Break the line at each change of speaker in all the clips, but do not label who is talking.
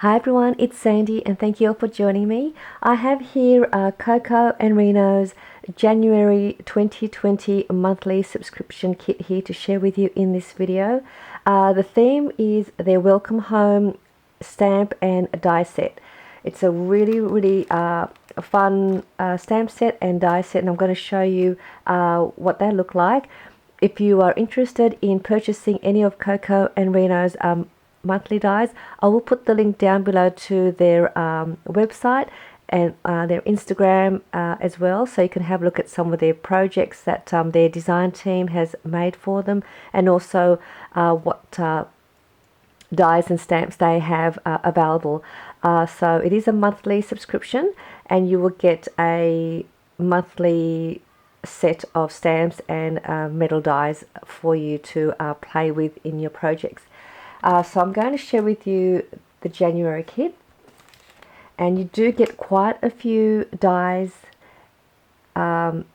Hi everyone, it's Sandy and thank you all for joining me. I have here COCO and Reno's January 2020 monthly subscription kit here to share with you in this video. The theme is their Welcome Home stamp and die set. It's a really fun stamp set and die set, and I'm going to show you what they look like. If you are interested in purchasing any of COCO and Reno's monthly dies, I will put the link down below to their website and their Instagram as well, so you can have a look at some of their projects that their design team has made for them, and also what dies and stamps they have available. So it is a monthly subscription, and you will get a monthly set of stamps and metal dies for you to play with in your projects. So I'm going to share with you the January kit, and you do get quite a few dies when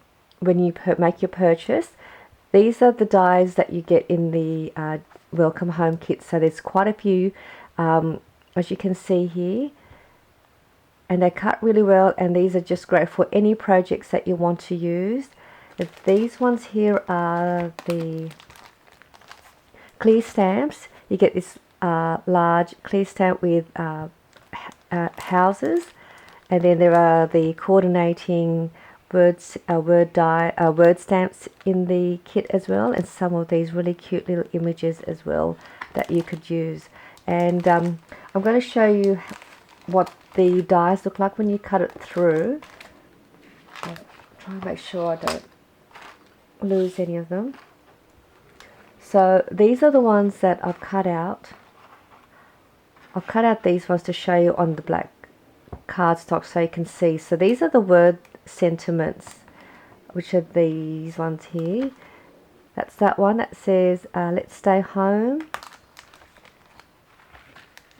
you make your purchase. These are the dies that you get in the Welcome Home kit, so there's quite a few as you can see here, and they cut really well, and these are just great for any projects that you want to use. These ones here are the clear stamps. You get this large clear stamp with houses, and then there are the coordinating word stamps in the kit as well, and some of these really cute little images as well that you could use. And I'm going to show you what the dies look like when you cut it through. I'll try and make sure I don't lose any of them. So these are the ones that I've cut out. I've cut out these ones to show you on the black cardstock so you can see. So these are the word sentiments, which are these ones here. That's that one that says let's stay home.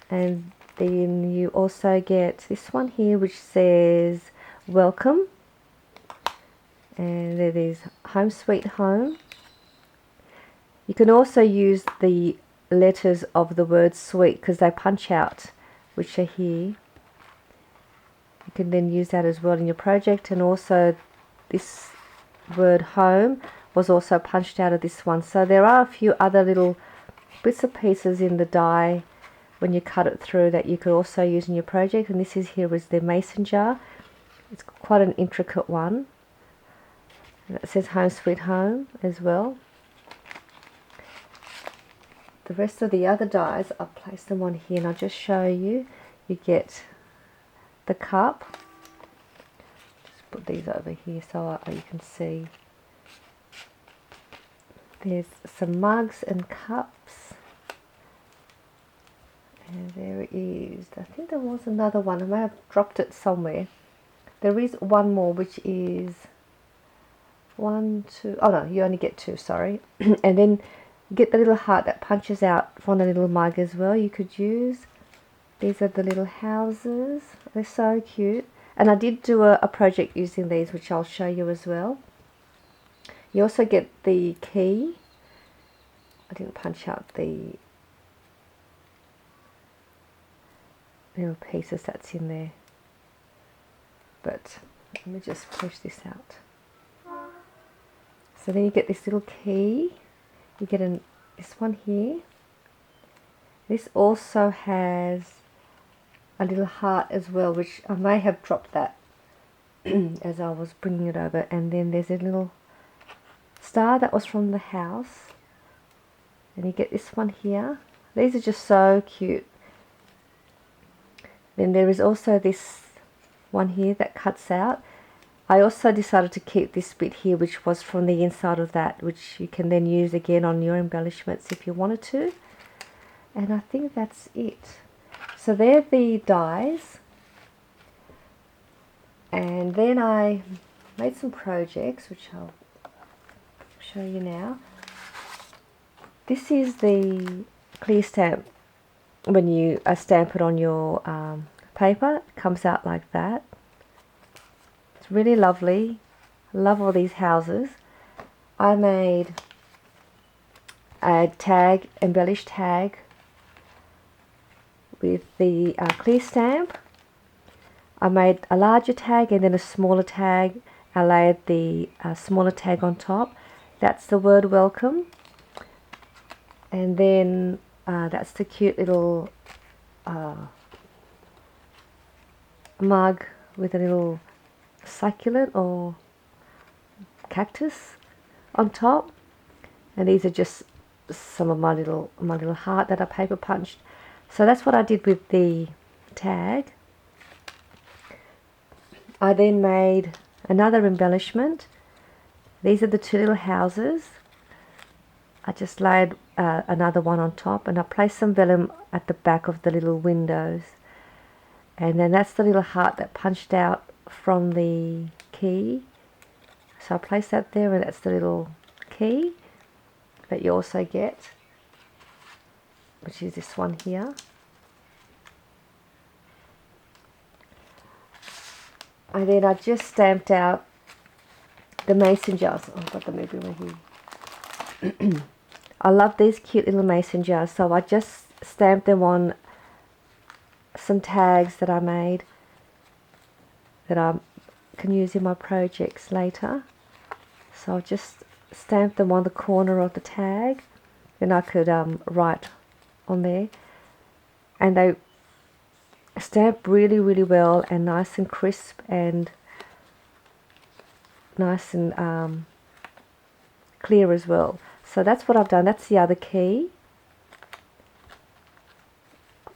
And then you also get this one here which says welcome. And there is home sweet home. You can also use the letters of the word sweet because they punch out, which are here. You can then use that as well in your project, and also this word home was also punched out of this one. So there are a few other little bits and pieces in the die when you cut it through that you could also use in your project, and this is here is the mason jar. It's quite an intricate one, and it says home sweet home as well. The rest of the other dies, I've placed them on here, and I'll just show you. You get the cup. Just put these over here so you can see. There's some mugs and cups. And there is, I think there was another one. I may have dropped it somewhere. There is one more, which is one, two. Oh no, you only get two, sorry. And then get the little heart that punches out from the little mug as well, you could use. These are the little houses. They're so cute. And I did do a project using these, which I'll show you as well. You also get the key. I didn't punch out the little pieces that's in there. But let me just push this out. So then you get this little key. You get this one here. This also has a little heart as well, which I may have dropped that as I was bringing it over. And then there's a little star that was from the house. And you get this one here. These are just so cute. Then there is also this one here that cuts out. I also decided to keep this bit here, which was from the inside of that, which you can then use again on your embellishments if you wanted to. And I think that's it. So they're the dies. And then I made some projects, which I'll show you now. This is the clear stamp. When you stamp it on your paper, it comes out like that. It's really lovely. I love all these houses. I made a tag, embellished tag, with the clear stamp. I made a larger tag and then a smaller tag. I layered the smaller tag on top. That's the word welcome. And then that's the cute little mug with a little succulent or cactus on top. And these are just some of my little heart that I paper punched. So that's what I did with the tag. I then made another embellishment. These are the two little houses. I just laid another one on top, and I placed some vellum at the back of the little windows. And then that's the little heart that punched out from the key. So I placed that there, and that's the little key that you also get, which is this one here. And then I just stamped out the mason jars. Oh, I've got them everywhere here. I love these cute little mason jars, so I just stamped them on some tags that I made that I can use in my projects later. So I just stamped them on the corner of the tag, then I could write on there, and they stamp really well and nice and crisp and nice and clear as well. So that's what I've done. That's the other key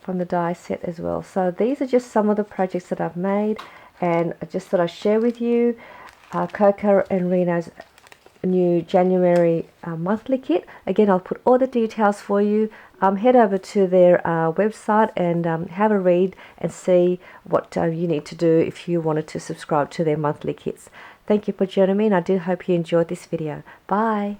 from the die set as well. So these are just some of the projects that I've made, and I just thought I'd share with you COCO and Reno's new January monthly kit. Again, I'll put all the details for you. Head over to their website and have a read and see what you need to do if you wanted to subscribe to their monthly kits. Thank you for joining me, and I do hope you enjoyed this video. Bye.